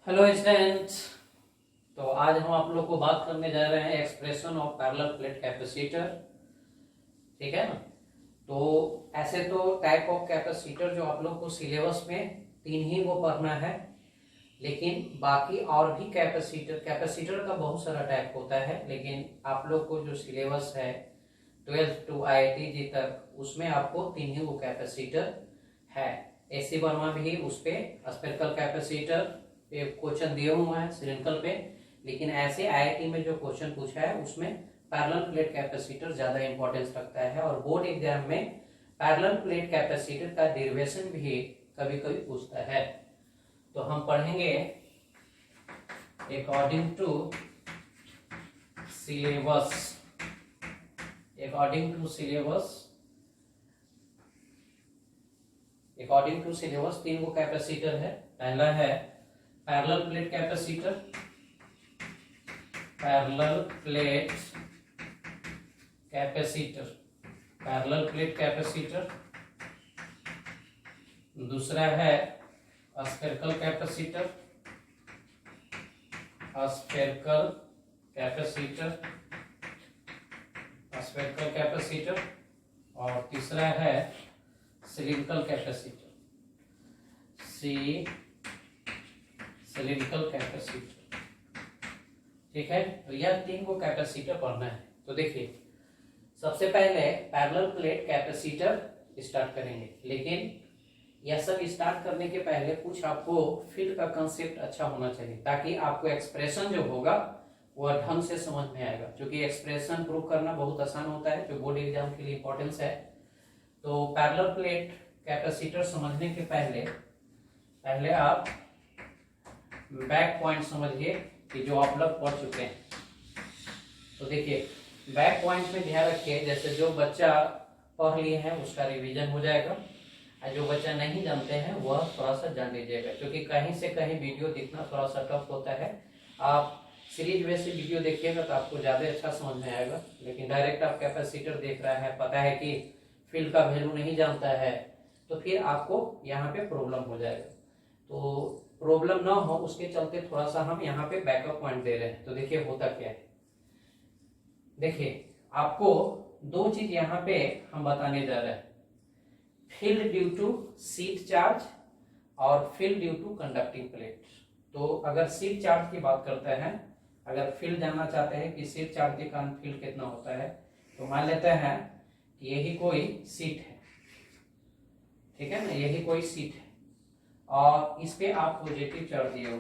Hello students. तो आज हम आप लोग को बात करने जा रहे हैं expression of parallel plate capacitor. ठीक है ना। तो ऐसे तो टाइप ऑफ कैपेसिटर जो आप लोग को सिलेबस में तीन ही वो पढ़ना है, लेकिन बाकी और भी कैपेसिटर का बहुत सारा टाइप होता है, लेकिन आप लोग को जो सिलेबस है 12th टू IIT जी तक उसमें आपको तीन ही वो कैपेसिटर है। ऐसी वर्मा भी उस पे स्पेरिकल कैपेसिटर पे क्वेश्चन दिए हुए हैं सिलिंड्रिकल पे, लेकिन ऐसे IIT में जो क्वेश्चन पूछा है उसमें पैरेलल प्लेट कैपेसिटर ज्यादा इंपॉर्टेंस रखता है, और बोर्ड एग्जाम में पैरेलल प्लेट कैपेसिटर का डेरिवेशन भी कभी कभी पूछता है। तो हम पढ़ेंगे according to syllabus. According to syllabus तीन वो कैपेसिटर है। पहला है parallel plate capacitor, parallel plate capacitor. दूसरा है स्फेरिकल कैपेसिटर, और तीसरा है सिलिंड्रिकल कैपेसिटर। ठीक है, तो यह तीन को कैपेसिटर पढ़ना है। तो देखिए, सबसे पहले पैरेलल प्लेट कैपेसिटर स्टार्ट करेंगे, लेकिन यह सब स्टार्ट करने के पहले कुछ आपको फील्ड का कंसेप्ट अच्छा होना चाहिए, ताकि आपको एक्सप्रेशन जो होगा वह ढंग से समझ में आएगा, क्योंकि एक्सप्रेशन प्रूव करना बहुत आसान होता है, जो बोर्ड एग्जाम के लिए इंपॉर्टेंस है। तो पैरेलल प्लेट कैपेसिटर समझने के पहले आप बैक पॉइंट समझिए कि जो आप लोग पढ़ चुके हैं। तो देखिए, बैक पॉइंट में ध्यान रखिए, जैसे जो बच्चा पढ़ लिए हैं उसका रिवीजन हो जाएगा, और जो बच्चा नहीं जानते हैं वह थोड़ा सा जान लीजिएगा, क्योंकि कहीं से कहीं वीडियो दिखना थोड़ा सा टफ होता है। आप सीरीज वे से वीडियो देखिएगा तो आपको ज्यादा अच्छा समझ में आएगा, लेकिन डायरेक्ट आप कैपेसिटर देख रहा है, पता है कि फील्ड का वैल्यू नहीं जानता है, तो फिर आपको यहाँ पे प्रॉब्लम हो जाएगा। तो प्रॉब्लम ना हो उसके चलते थोड़ा सा हम यहाँ पे बैकअप पॉइंट दे रहे हैं। तो देखिए होता क्या है, देखिए आपको दो चीज यहाँ पे हम बताने जा रहे हैं, field due to sheet charge और field due to conducting plate. तो अगर सीट चार्ज की बात करते हैं, अगर फील्ड जानना चाहते हैं कि सीट चार्ज के कारण फील्ड कितना होता है, तो मान लेते हैं कि यही कोई सीट है, ठीक है ना, यही कोई सीट है, और इस पे आप पॉजिटिव चार्ज दिए हो,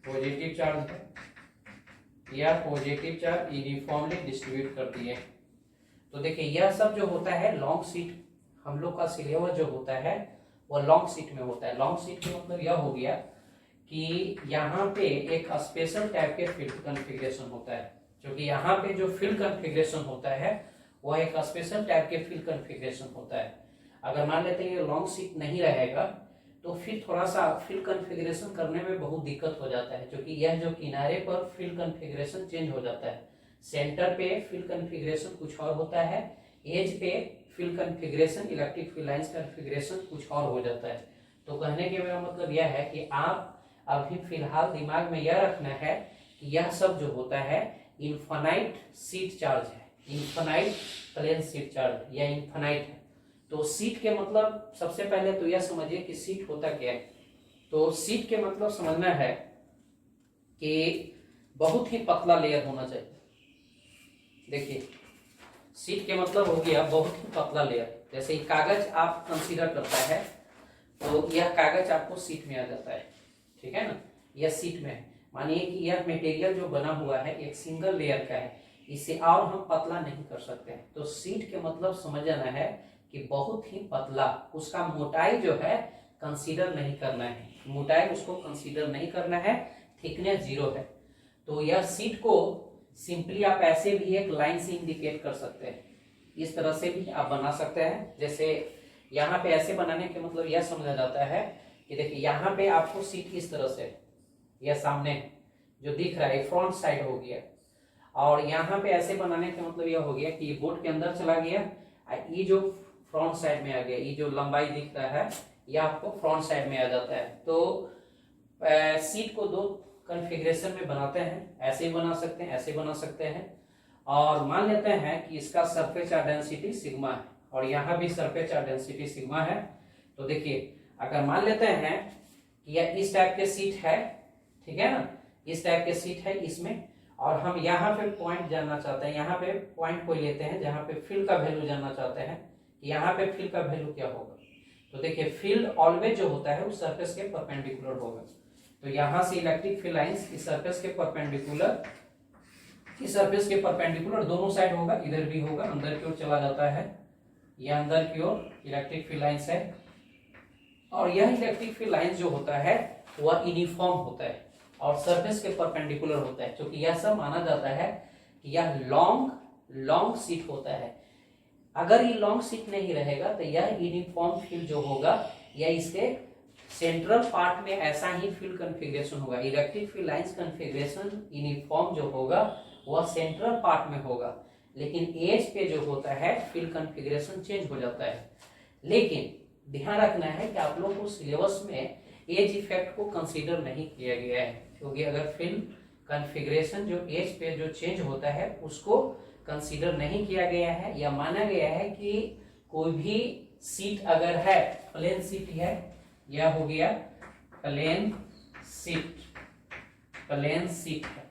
पॉजिटिव चार्ज है, या पॉजिटिव चार्ज यूनिफॉर्मली डिस्ट्रीब्यूट कर दिए। तो देखिए यह सब जो होता है लॉन्ग सीट, हम लोग का सिलेबस जो होता है वह लॉन्ग सीट में होता है। लॉन्ग सीट का मतलब यह हो गया कि यहाँ पे एक स्पेशल टाइप के फील्ड कॉन्फ़िगरेशन होता है, क्योंकि यहाँ पे जो फील्ड कॉन्फ़िगरेशन होता है वह एक स्पेशल टाइप के फील्ड कॉन्फ़िगरेशन होता है। अगर मान लेते हैं ये लॉन्ग सीट नहीं रहेगा तो फिर थोड़ा सा फील्ड कॉन्फ़िगरेशन करने में बहुत दिक्कत हो जाता है, क्योंकि यह जो किनारे पर फील्ड कॉन्फ़िगरेशन चेंज हो जाता है। सेंटर पे फील्ड कॉन्फ़िगरेशन कुछ और होता है, एज पे field configuration, electric field lines configuration कुछ और हो जाता है। तो कहने के मेरा मतलब यह है कि आप अभी फिलहाल दिमाग में यह रखना है कि यह सब जो होता है इनफाइनाइट सीट चार्ज है, इनफाइनाइट प्लेन सीट चार्ज या इनफाइनाइट है। तो सीट के मतलब सबसे पहले तो यह समझिए कि सीट होता क्या है। तो सीट के मतलब समझना है कि बहुत ही पतला लेयर होना चाहिए। देखिए सीट के मतलब हो गया बहुत ही पतला लेयर। जैसे ये कागज आप कंसीडर करता है, तो यह कागज आपको सीट में आ जाता है, ठीक है ना, यह सीट में है। मानिए कि यह मटेरियल जो बना हुआ है एक सिंगल लेयर का है, इसे और हम पतला नहीं कर सकते हैं। तो सीट के मतलब समझ जाना है कि बहुत ही पतला, उसका मोटाई जो है कंसीडर नहीं करना है, मोटाई उसको कंसीडर नहीं करना है, थिकनेस 0 है। तो यह सीट को सिंपली आप ऐसे भी एक लाइन से इंडिकेट कर सकते हैं, इस तरह से भी आप बना सकते हैं। जैसे यहाँ पे ऐसे बनाने के मतलब यह समझा जाता है कि देखिए यहाँ पे आपको सीट इस तरह से, यह सामने जो दिख रहा है फ्रंट साइड हो गया, और यहाँ पे ऐसे बनाने का मतलब यह हो गया कि ये बोर्ड के अंदर चला गया, ये जो फ्रंट साइड में आ गया, ये जो लंबाई दिख रहा है यह आपको फ्रंट साइड में आ जाता है। तो सीट को दो कॉन्फ़िगरेशन में बनाते हैं, ऐसे ही बना सकते हैं, ऐसे बना सकते हैं। और मान लेते हैं कि इसका सरफेस चार्ज डेंसिटी सिग्मा है और यहाँ भी सरफेस चार्ज डेंसिटी सिग्मा है। तो देखिए अगर मान लेते हैं कि यह इस टाइप के सीट है, ठीक है ना, इस टाइप के सीट है इसमें, और हम यहाँ पे पॉइंट जानना चाहते हैं, यहाँ पे पॉइंट कोई लेते हैं जहाँ पे फील्ड का वैल्यू जानना चाहते हैं कि यहाँ पे फील्ड का वैल्यू क्या होगा। तो देखिए फील्ड ऑलवेज जो होता है वो सरफेस के परपेंडिकुलर होगा। तो यहाँ से इलेक्ट्रिक फील्ड लाइंस इस सरफेस के परपेंडिकुलर, इस सरफेस के परपेंडिकुलर दोनों साइड होगा, इधर भी होगा, अंदर की ओर चला जाता है, यह अंदर की ओर इलेक्ट्रिक फील्ड लाइंस है। और यह इलेक्ट्रिक फील्ड लाइंस जो होता है वह यूनिफॉर्म होता है और सरफेस के परपेंडिकुलर होता है, क्योंकि यह सब माना जाता है कि यह लॉन्ग सीट होता है। अगर ये लॉन्ग सीट नहीं रहेगा तो यह यूनिफॉर्म फील्ड जो होगा यह इसके सेंट्रल पार्ट में ऐसा ही फील्ड कॉन्फ़िगरेशन होगा। Electric field lines configuration uniform जो होगा वह सेंट्रल पार्ट में होगा, लेकिन एज पे जो होता है फील्ड कॉन्फ़िगरेशन चेंज हो जाता है। लेकिन ध्यान रखना है कि आप लोग को सिलेबस में एज इफेक्ट को कंसीडर नहीं किया गया है, क्योंकि अगर फील्ड कॉन्फ़िगरेशन जो एज पे जो चेंज होता है उसको कंसीडर नहीं किया गया है, या माना गया है कि कोई भी सीट अगर है, प्लेन सीट है, यह हो गया प्लेन सीट है,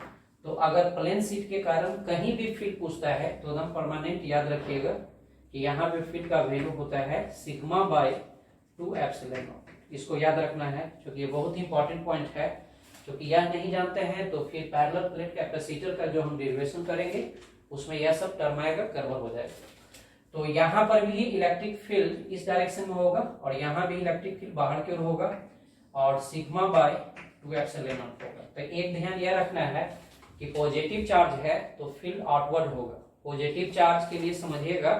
तो अगर प्लेन सीट के कारण कहीं भी फील्ड पूछता है तो एकदम परमानेंट याद रखिएगा कि यहाँ पे फील्ड का वैल्यू होता है सिग्मा बाय 2 एप्सिलॉन नॉट। इसको याद रखना है क्योंकि ये बहुत ही इंपॉर्टेंट पॉइंट है, क्योंकि यह नहीं जानते हैं तो फिर पैरेलल प्लेट कैपेसिटर का जो हम डेरिवेशन करेंगे उसमें यह सब टर्म आएगा, कन्वर्ट हो जाएगा। तो यहाँ पर भी इलेक्ट्रिक फील्ड इस डायरेक्शन में होगा और यहाँ भी इलेक्ट्रिक फील्ड बाहर की ओर होगा और सिग्मा बाय 2 एप्सिलॉन नॉट होगा। तो एक ध्यान यह रखना है कि पॉजिटिव चार्ज है तो फील्ड आउटवर्ड होगा। पॉजिटिव चार्ज के लिए समझिएगा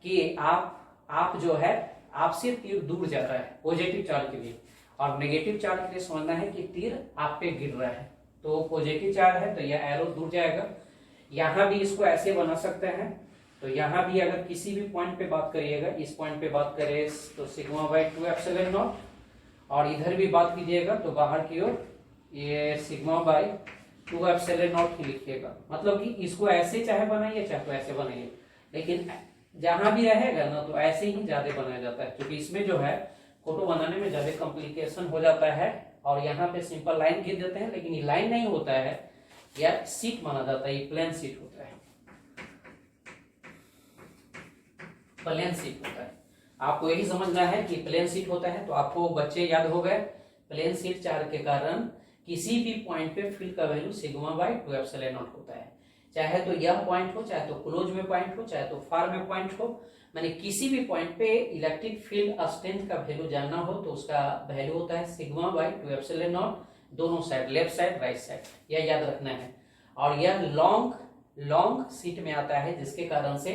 कि आप जो है आपसे तीर दूर जा रहा है पॉजिटिव चार्ज के लिए, और नेगेटिव चार्ज के लिए समझना है कि तीर आप पे गिर रहा है। तो पॉजिटिव चार्ज है तो यह एरो दूर जाएगा। यहाँ भी इसको ऐसे बना सकते हैं, तो यहाँ भी अगर किसी भी पॉइंट पे बात करिएगा, इस पॉइंट पे बात करें तो सिग्मा बाय 2 एप्सिलॉन नॉट, और इधर भी बात कीजिएगा तो बाहर की ओर ये सिग्मा बाय 2 एप्सिलॉन नॉट ही लिखिएगा। मतलब कि इसको ऐसे चाहे बनाइए चाहे तो ऐसे बनाइए, लेकिन जहां भी रहेगा ना तो ऐसे ही ज्यादा बनाया जाता है, क्योंकि इसमें जो है फोटो बनाने में ज्यादा कॉम्प्लिकेशन हो जाता है। और यहाँ पे सिंपल लाइन गिर देते हैं, लेकिन ये लाइन नहीं होता है, यह सीट माना जाता है, ये प्लेन सीट होता है, प्लेन सीट होता है। आपको यही समझना है कि प्लेन सीट होता है। तो आपको बच्चे याद हो गए, प्लेन सीट चार्ज के कारण किसी भी पॉइंट पे फील्ड का value sigma bye 2 epsilon not होता है। चाहे तो यह पॉइंट हो, चाहे तो क्लोज में पॉइंट हो, चाहे तो फार में पॉइंट हो, माने किसी भी पॉइंट पे इलेक्ट्रिक फील्ड स्ट्रेंथ का वैल्यू जानना हो तो उसका वैल्यू होता है सिग्मा बाय 2 एप्सिलॉन नॉट, दोनों side, left side right side, यह याद रखना है। और यह लॉन्ग सीट में आता है जिसके कारण से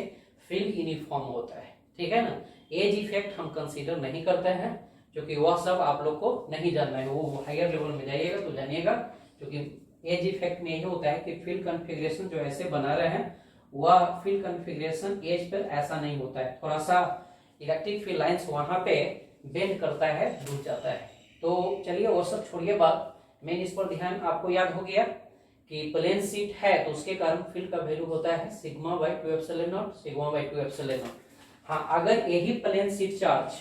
फील्ड यूनिफॉर्म होता है, ठीक है ना। एज इफेक्ट हम कंसीडर नहीं करते हैं क्योंकि वह सब आप लोग को नहीं जानना है, वो हायर लेवल में जाइएगा तो जानिएगा, क्योंकि एज इफेक्ट में यही होता है कि फील्ड कॉन्फ़िगरेशन जो ऐसे बना रहे हैं वह फील्ड कॉन्फ़िगरेशन एज पर ऐसा नहीं होता है, थोड़ा सा इलेक्ट्रिक फील्ड लाइंस वहां पे बेंड करता है, डूब जाता है। तो चलिए वो सब छोड़िए बात, मेन इस पर ध्यान आपको याद हो गया कि प्लेन सीट है तो उसके कारण फील्ड का वैल्यू होता है sigma bye 2 epsilon not, sigma bye 2 epsilon not. हाँ, अगर यही प्लेन सीट चार्ज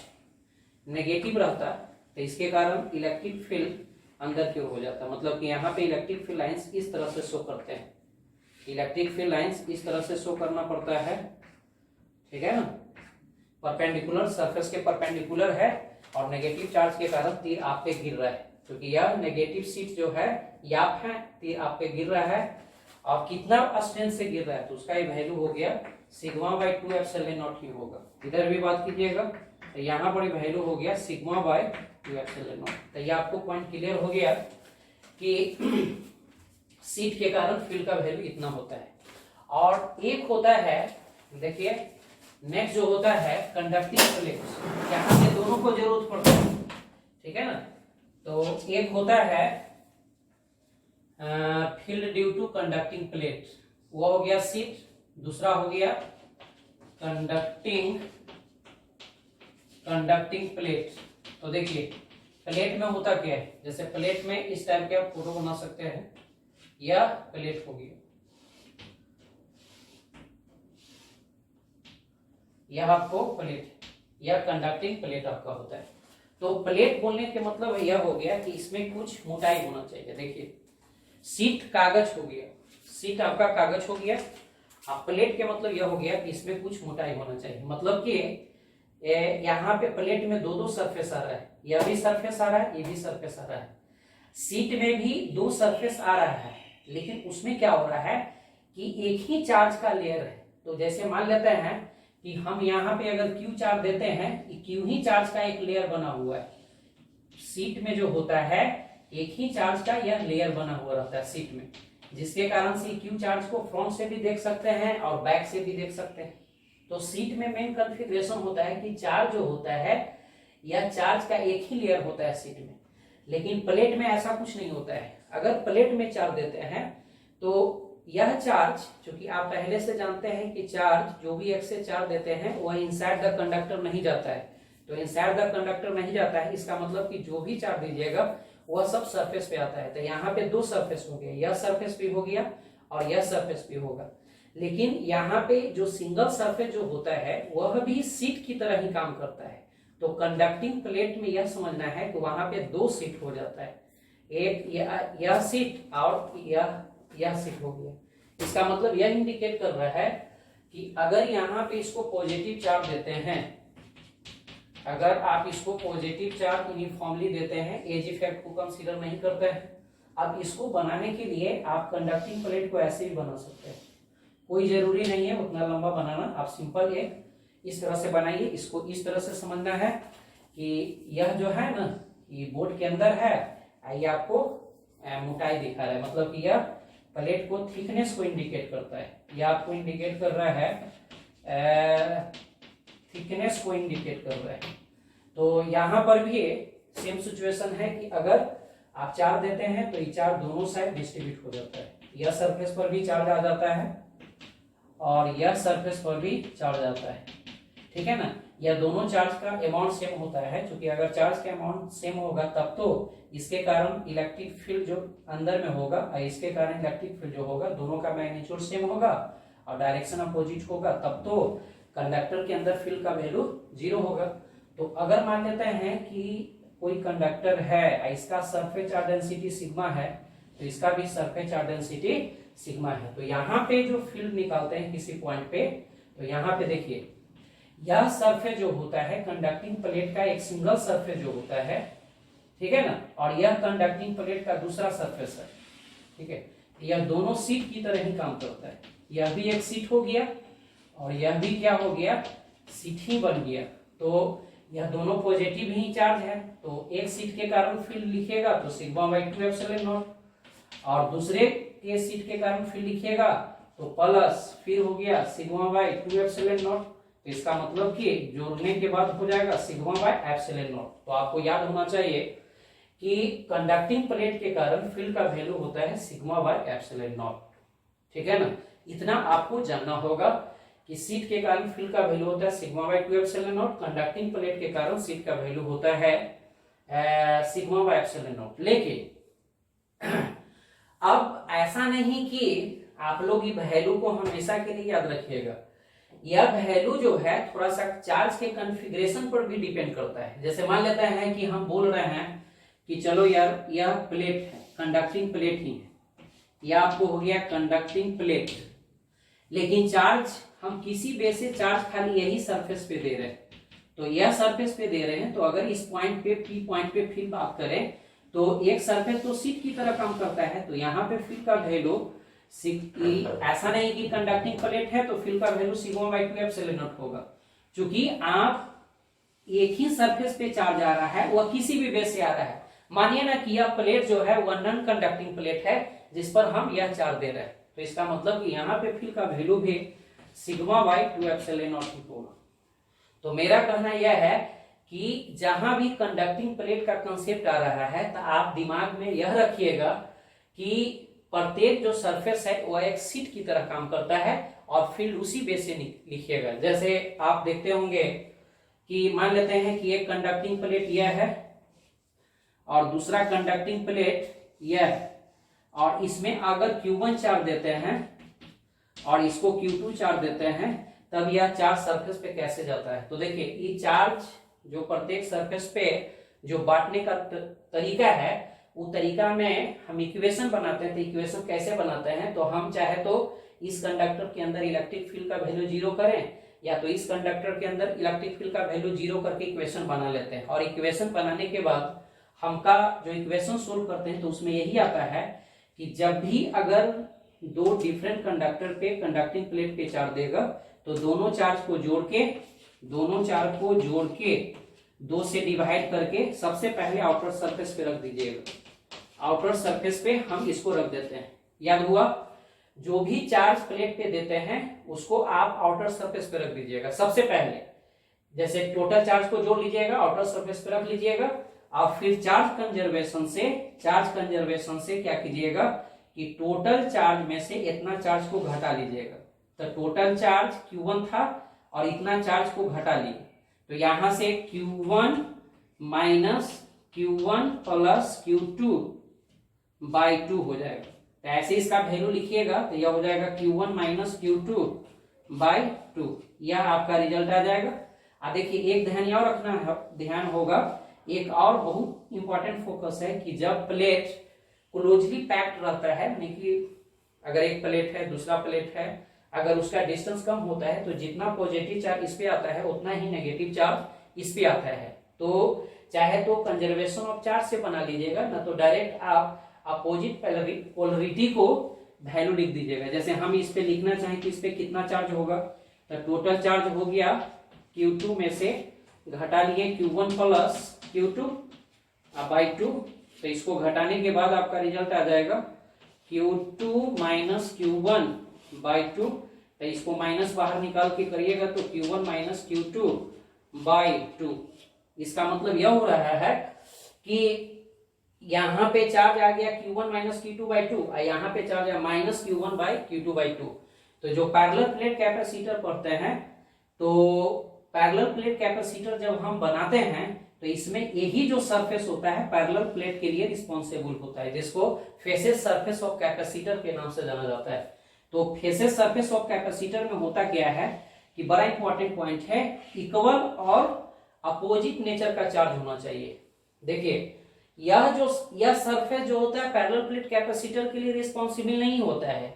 नेगेटिव रहता तो इसके कारण इलेक्ट्रिक फील्ड अंदर की ओर हो जाता, मतलब कि यहाँ पे इलेक्ट्रिक फील्ड लाइंस इस तरह से शो करते हैं, इलेक्ट्रिक फील्ड लाइंस इस तरह से शो करना पड़ता है, ठीक है ना, परपेंडिकुलर, सरफेस के परपेंडिकुलर है, और नेगेटिव चार्ज के कारण तीर आप पे गिर रहा है, क्योंकि यह नेगेटिव सीट जो है याप है, तीर आप पे गिर रहा है, और कितना स्ट्रेंथ से गिर रहा है तो उसका ये वैल्यू हो गया सिग्मा बाय 2 एप्सिलॉन नॉट ही होगा। इधर भी बात कीजिएगा तो यहाँ पर वैल्यू हो गया सिग्मा बाय 2 एप्सिलॉन नॉट। तो ये आपको पॉइंट क्लियर हो गया कि सीट के कारण फील्ड का वैल्यू इतना होता है। और एक होता है, देखिए नेक्स्ट जो होता है कंडक्टिंग प्लेट, यहाँ से दोनों को जरूरत पड़ता है, ठीक है ना। तो एक होता है field due to conducting plate, वो हो गया सीट, दूसरा हो गया कंडक्टिंग प्लेट। तो देखिए प्लेट में होता क्या है, जैसे प्लेट में इस टाइप के आप फोटो बना सकते हैं, या प्लेट हो गया, यह आपको प्लेट या कंडक्टिंग प्लेट आपका होता है। तो प्लेट बोलने के मतलब यह हो गया कि इसमें कुछ मोटाई होना चाहिए। देखिए शीट कागज हो गया, शीट आपका कागज हो गया, अब प्लेट के मतलब यह हो गया कि इसमें कुछ मोटाई होना चाहिए। मतलब कि यहाँ पे प्लेट में दो दो सरफेस आ रहा है, यह भी सरफेस आ रहा है, ये भी सरफेस आ रहा है। शीट में भी दो सरफेस आ रहा है, लेकिन उसमें क्या हो रहा है कि एक ही चार्ज का लेयर है। तो जैसे मान लेते हैं कि हम यहाँ पे अगर क्यू चार्ज देते हैं, क्यू ही चार्ज का एक लेयर बना हुआ है। शीट में जो होता है एक ही चार्ज का यह लेयर बना हुआ रहता है शीट में, जिसके कारण से क्यू चार्ज को फ्रंट से भी देख सकते हैं और बैक से भी देख सकते हैं। तो शीट में मेन कॉन्फ़िगरेशन होता है कि चार्ज जो होता है यह चार्ज का एक ही लेयर होता है शीट में, लेकिन प्लेट में ऐसा कुछ नहीं होता है। अगर प्लेट में चार्ज देते हैं तो यह चार्ज, चूंकि आप पहले से जानते हैं कि चार्ज जो भी एक्स से चार्ज देते हैं वह इनसाइड द कंडक्टर नहीं जाता है। तो इनसाइड द कंडक्टर नहीं जाता है, इसका मतलब कि जो भी चार्ज दीजिएगा वह सब सरफेस पे आता है। तो यहाँ पे दो सरफेस हो गया, यह सरफेस पे हो गया और यह सरफेस पे होगा। लेकिन यहाँ पे जो सिंगल सरफेस जो होता है वह भी शीट की तरह ही काम करता है। तो कंडक्टिंग प्लेट में यह समझना है कि वहां पे दो शीट हो जाता है, एक यह शीट और यह शीट हो गया। इसका मतलब यह इंडिकेट कर रहा है कि अगर यहाँ पे इसको पॉजिटिव चार्ज देते हैं, अगर आप इसको पॉजिटिव चार्ज यूनिफॉर्मली देते हैं, एज इफेक्ट को कंसीडर नहीं करते हैं। अब इसको बनाने के लिए आप कंडक्टिंग प्लेट को ऐसे ही बना सकते हैं, कोई जरूरी नहीं है उतना लंबा बनाना। आप सिंपल एक इस तरह से बनाइए। इसको इस तरह से समझना है कि यह जो है ना, ये बोर्ड के अंदर है, ये आपको मोटाई दिखा रहा है, मतलब कि यह प्लेट को थिकनेस को इंडिकेट करता है। यह आपको इंडिकेट कर रहा है, थिकनेस को इंडिकेट कर रहा है। तो यहाँ पर भी सेम सिचुएशन है कि अगर आप चार्ज देते हैं तो ये चार्ज दोनों साइड डिस्ट्रीब्यूट हो जाता है। यह सरफेस पर भी चार्ज आ जाता है और यह सरफेस पर भी चार्ज आता है, ठीक है ना। यह दोनों चार्ज का अमाउंट सेम होता है, क्योंकि अगर चार्ज का अमाउंट सेम होगा तब तो इसके कारण इलेक्ट्रिक फील्ड जो अंदर में होगा और इसके कारण इलेक्ट्रिक फील्ड जो होगा, दोनों का मैग्नीट्यूड सेम होगा और डायरेक्शन अपोजिट होगा, तब तो कंडक्टर के अंदर फील्ड का वैल्यू 0 होगा। तो अगर मान लेते हैं कि कोई कंडक्टर है, इसका सरफेस चार्ज डेंसिटी सिग्मा है, तो इसका भी सरफेस चार्ज डेंसिटी सिग्मा है। तो यहाँ पे जो फील्ड निकालते हैं किसी पॉइंट पे, तो यहाँ पे देखिए यह सरफेस जो होता है कंडक्टिंग प्लेट का एक सिंगल सरफेस जो होता है, ठीक है ना, और यह कंडक्टिंग प्लेट का दूसरा सरफेस है, ठीक है। यह दोनों सीट की तरह ही काम करता है। यह भी एक सीट हो गया और यह भी क्या हो गया, सीट ही बन गया। तो यह दोनों पॉजिटिव ही चार्ज है, तो एक सीट के कारण फील्ड लिखिएगा तो सिग्मा बाई 2 एप्सिलॉन नॉट, और दूसरे के सीट के कारण फील्ड लिखिएगा तो प्लस फिर हो गया सिग्मा बाई 2 एप्सिलॉन नॉट। तो इसका मतलब कि जोड़ने के बाद हो जाएगा सिग्मा बाई एप्सिलॉन नॉट। तो आपको याद होना चाहिए कि कंडक्टिंग प्लेट के कारण फील्ड का वैल्यू होता है सिग्मा बाई एप्सिलॉन नॉट, ठीक है ना। इतना आपको जानना होगा कि सीट के कारण फील्ड का वैल्यू होता है sigma by 2 epsilon not, conducting plate के कारण सीट का वैल्यू होता है सिग्मा बाई एप्सिलॉन नॉट। लेकिन अब ऐसा नहीं कि आप लोग ये वैल्यू को हमेशा के लिए याद रखिएगा। यह वैल्यू जो है थोड़ा सा चार्ज के कॉन्फ़िगरेशन पर भी डिपेंड करता है। जैसे मान लेते हैं कि हम बोल रहे हैं कि चलो यार यह प्लेट है, कंडक्टिंग प्लेट ही है, यह आपको हो गया कंडक्टिंग प्लेट, लेकिन चार्ज हम किसी बेस से चार्ज खाली यही सरफेस पे दे रहे हैं। तो यह सरफेस पे दे रहे हैं, तो अगर इस पॉइंट पे पी पॉइंट पे फिर बात करें तो एक सरफेस तो सीट की तरह काम करता है। तो यहाँ पे फील्ड का वैल्यू ऐसा नहीं कि कंडक्टिंग प्लेट है तो फील्ड का value sigma by 2 epsilon not होगा, क्योंकि आप एक ही सरफेस पे चार्ज आ रहा है, वह किसी भी बेस से आ रहा है। मानिए ना कि यह प्लेट जो है वह नॉन कंडक्टिंग प्लेट है जिस पर हम यह चार्ज दे रहे हैं, तो इसका मतलब कि यहाँ पे फील्ड का वैल्यू भी सिग्मा बाई 2 एप्सिलॉन नॉट ही होगा। तो मेरा कहना यह है कि जहां भी कंडक्टिंग प्लेट का कंसेप्ट आ रहा है तो आप दिमाग में यह रखिएगा कि प्रत्येक जो सरफेस है वह एक सीट की तरह काम करता है और फील्ड उसी बेस से लिखिएगा। जैसे आप देखते होंगे कि मान लेते हैं कि एक कंडक्टिंग प्लेट यह है, और दूसरा कंडक्टिंग प्लेट यह, और इसमें अगर Q1 चार्ज देते हैं और इसको Q2 चार्ज देते हैं, तब यह चार्ज सरफेस पे कैसे जाता है। तो देखिए ये चार्ज जो प्रत्येक सरफेस पे जो बांटने का तरीका है, वो तरीका में हम इक्वेशन बनाते हैं। तो इक्वेशन कैसे बनाते हैं, तो हम चाहे तो इस कंडक्टर के अंदर इलेक्ट्रिक फील्ड का वैल्यू 0 करें, या तो इस कंडक्टर के अंदर इलेक्ट्रिक फील्ड का वैल्यू 0 करके इक्वेशन बना लेते हैं। और इक्वेशन बनाने के बाद हमका जो इक्वेशन सोल्व करते हैं, तो उसमें यही आता है कि जब भी अगर दो डिफरेंट कंडक्टर पे कंडक्टिंग प्लेट पे चार्ज देगा, तो दोनों चार्ज को जोड़ के 2 से डिवाइड करके सबसे पहले आउटर सरफेस पे रख दीजिएगा। आउटर सरफेस पे हम इसको रख देते हैं। याद हुआ, जो भी चार्ज प्लेट पे देते हैं उसको आप आउटर सरफेस पे रख दीजिएगा सबसे पहले। जैसे टोटल चार्ज को जोड़ लीजिएगा, आउटर सरफेस पे रख लीजिएगा, और फिर चार्ज कंजर्वेशन से क्या कीजिएगा कि टोटल चार्ज में से इतना चार्ज को घटा लीजिएगा। तो टोटल चार्ज Q1 था और इतना चार्ज को घटा लिए, तो यहां से Q1 minus Q1 plus Q2 by 2 हो जाएगा। तो ऐसे इसका वैल्यू लिखिएगा, तो यह हो जाएगा Q1 माइनस Q2 बाई 2। यह आपका रिजल्ट आ जाएगा। अब देखिए एक ध्यान होगा, एक और बहुत इंपॉर्टेंट फोकस है कि जब प्लेट क्लोजली पैक्ड रहता है, यानी कि अगर एक प्लेट है दूसरा प्लेट है, अगर उसका डिस्टेंस कम होता है, तो जितना पॉजिटिव चार्ज इस पे आता है उतना ही नेगेटिव चार्ज इस पे आता है। तो चाहे तो कंजर्वेशन ऑफ चार्ज से बना लीजिएगा, ना तो डायरेक्ट आप अपोजिट पोलरिटी को वैल्यू लिख दीजिएगा। जैसे हम इस पे लिखना चाहें कि इस पे कितना चार्ज होगा, तो टोटल चार्ज हो गया Q2 में से घटा लिए Q1 प्लस Q2 बाई 2। तो इसको घटाने के बाद आपका रिजल्ट आ जाएगा Q2 माइनस Q1 बाई 2। तो इसको माइनस बाहर निकाल के करिएगा तो Q1 माइनस Q2 बाई 2। इसका मतलब यह हो रहा है कि यहाँ पे चार्ज आ गया Q1 माइनस Q2 बाई 2, और यहाँ पे चार्ज है minus Q1 by Q2 by 2। तो जो पैरेलल प्लेट कैपेसिटर पढ़ते हैं, तो पैरेलल प्लेट कैपेसिटर जब हम बनाते हैं, तो इसमें यही जो सरफेस होता है पैरेलल प्लेट के लिए रिस्पॉन्सिबल होता है, जिसको फेसेस सरफेस ऑफ कैपेसिटर के नाम से जाना जाता है। तो फेसेस सरफेस ऑफ कैपेसिटर में होता क्या है कि बड़ा इंपॉर्टेंट पॉइंट है, इक्वल और अपोजिट नेचर का चार्ज होना चाहिए। देखिए यह सरफेस जो होता है पैरेलल प्लेट कैपेसिटर के लिए रिस्पॉन्सिबल नहीं होता है,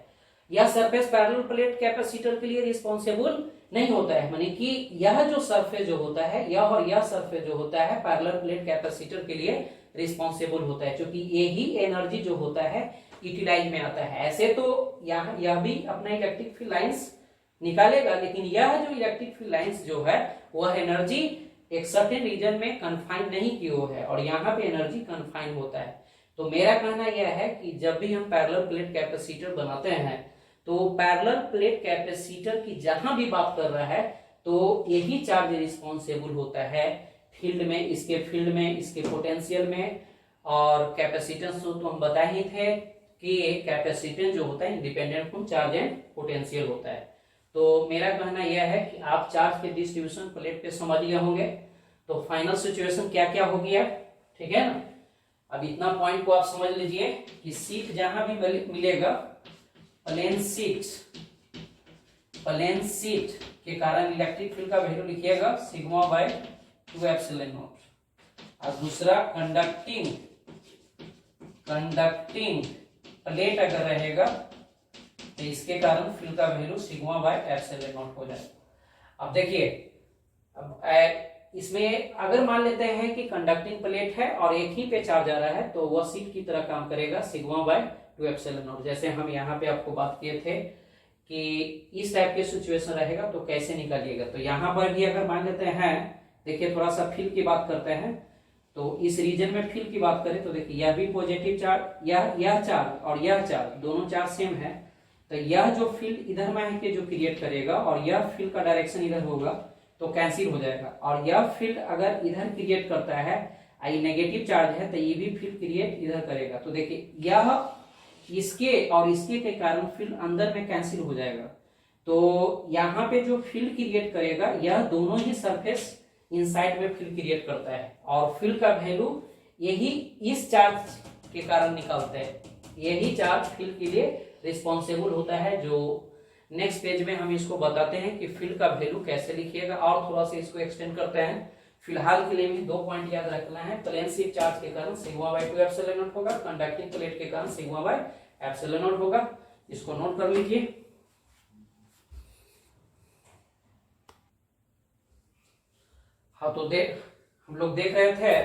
यह सरफेस पैरेलल प्लेट कैपेसिटर के लिए रिस्पॉन्सिबल नहीं होता है। माने कि यह जो सरफेस जो होता है, यह और यह सरफेस जो होता है पैरेलल प्लेट कैपेसिटर के लिए रिस्पॉन्सिबल होता है, क्योंकि यही एनर्जी जो होता है यूटिलाइज में आता है। ऐसे तो यह भी अपना इलेक्ट्रिक फील्ड लाइंस निकालेगा, लेकिन यह जो इलेक्ट्रिक फील्ड लाइंस जो है वह एनर्जी एक सर्टेन रीजन में कन्फाइन नहीं की हुई है, और यहाँ पे एनर्जी कन्फाइन होता है। तो मेरा कहना यह है कि जब भी हम पैरेलल प्लेट कैपेसिटर बनाते हैं, तो पैरेलल प्लेट कैपेसिटर की जहां भी बात कर रहा है, तो यही चार्ज रिस्पॉन्सिबल होता है फील्ड में, इसके फील्ड में, इसके पोटेंशियल में। और कैपेसिटेंस तो हम बता ही थे कि कैपेसिटेंस जो होता है independent from charge and potential होता है। तो मेरा कहना यह है कि आप चार्ज के डिस्ट्रीब्यूशन प्लेट पे समझ लिए होंगे, तो फाइनल सिचुएशन क्या क्या हो गया, ठीक है ना। अब इतना पॉइंट को आप समझ लीजिए कि सीट जहां भी मिलेगा, प्लेन सीट के कारण इलेक्ट्रिक फील्ड का वैल्यू लिखिएगा सिग्मा बाय 2 एप्सिलॉन नॉट। और दूसरा कंडक्टिंग प्लेट अगर रहेगा, तो इसके कारण फील्ड का value sigma by epsilon not हो जाएगा। अब देखिए, अब इसमें अगर मान लेते हैं कि कंडक्टिंग प्लेट है और एक ही पे चार्ज आ रहा है, तो वह सीट की तरह काम करेगा सिग्मा बाय 2 एप्सिलॉन नॉट। जैसे हम यहाँ पे आपको बात किए थे कि इस टाइप के सिचुएशन रहेगा तो कैसे निकालिएगा। तो यहाँ पर भी अगर मान लेते हैं, देखिए थोड़ा सा फील्ड की बात करते हैं, तो इस रीजन में फील्ड की बात करें तो देखिए यह भी पॉजिटिव चार्ज, यह चार्ज और यह चार्ज दोनों चार्ज सेम है। तो यह जो फील्ड इधर में है जो क्रिएट करेगा, और यह फील्ड का डायरेक्शन इधर होगा, तो कैंसिल हो जाएगा। और यह फील्ड अगर इधर क्रिएट करता है, आई नेगेटिव चार्ज है, तो ये भी फील्ड क्रिएट इधर करेगा। तो देखिए यह इसके और इसके के कारण फील्ड अंदर में कैंसिल हो जाएगा। तो यहाँ पे जो फील्ड क्रिएट करेगा, यह दोनों ही सरफेस इनसाइड में फील्ड क्रिएट करता है, और फील्ड का वैल्यू यही इस चार्ज के कारण निकालते हैं, यही चार्ज फील्ड के लिए रिस्पॉन्सिबल होता है। जो नेक्स्ट पेज में हम इसको बताते हैं कि फील्ड का वैल्यू कैसे लिखिएगा, और थोड़ा सा इसको एक्सटेंड करते हैं। फिलहाल के लिए भी 2 पॉइंट याद रखना है। प्लेन शीट चार्ज के कारण सिग्मा बाय 2 एप्सिलॉन नॉट होगा, कंडक्टिंग प्लेट के कारण सिग्मा बाय एप्सिलॉन नॉट होगा। इसको नोट कर लीजिए। हाँ, तो हम लोग देख रहे थे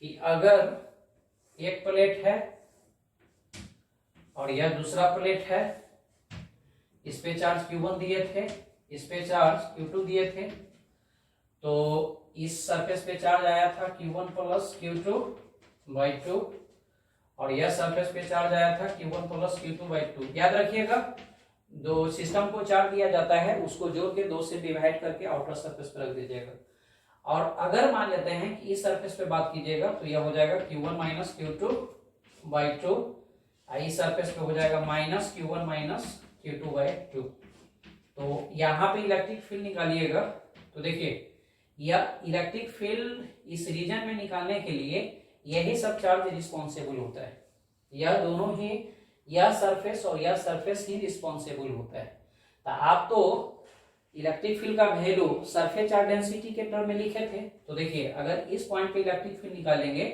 कि अगर एक प्लेट है और यह दूसरा प्लेट है, इस पे चार्ज Q1 दिए थे, इस पे चार्ज Q2 दिए थे, तो इस सरफेस पे चार्ज आया था Q1 प्लस Q2 बाई 2 और यह सरफेस पे चार्ज आया था Q1 प्लस Q2 बाई 2। याद रखिएगा, जो सिस्टम को चार्ज दिया जाता है उसको जोड़ के 2 से डिवाइड करके आउटर सरफेस पे रख दीजिएगा। और अगर मान लेते हैं कि इस सरफेस पे बात कीजिएगा तो यह हो जाएगा Q1 माइनस Q2 बाई 2, इस सरफेस पे हो जाएगा minus Q1 minus Q2 by 2। तो यहाँ पे इलेक्ट्रिक फील्ड निकालिएगा। तो देखिए, यह इलेक्ट्रिक फील्ड इस रीजन में निकालने के लिए यही सब चार्ज रिस्पॉन्सिबल होता है। यह दोनों ही, यह सरफेस और यह सरफेस ही रिस्पॉन्सिबल होता है। तो आप तो इलेक्ट्रिक फील्ड का वैल्यू सरफेस चार्ज डेंसिटी के टर्म में लिखे थे। तो देखिए, अगर इस पॉइंट पे इलेक्ट्रिक फील्ड निकालेंगे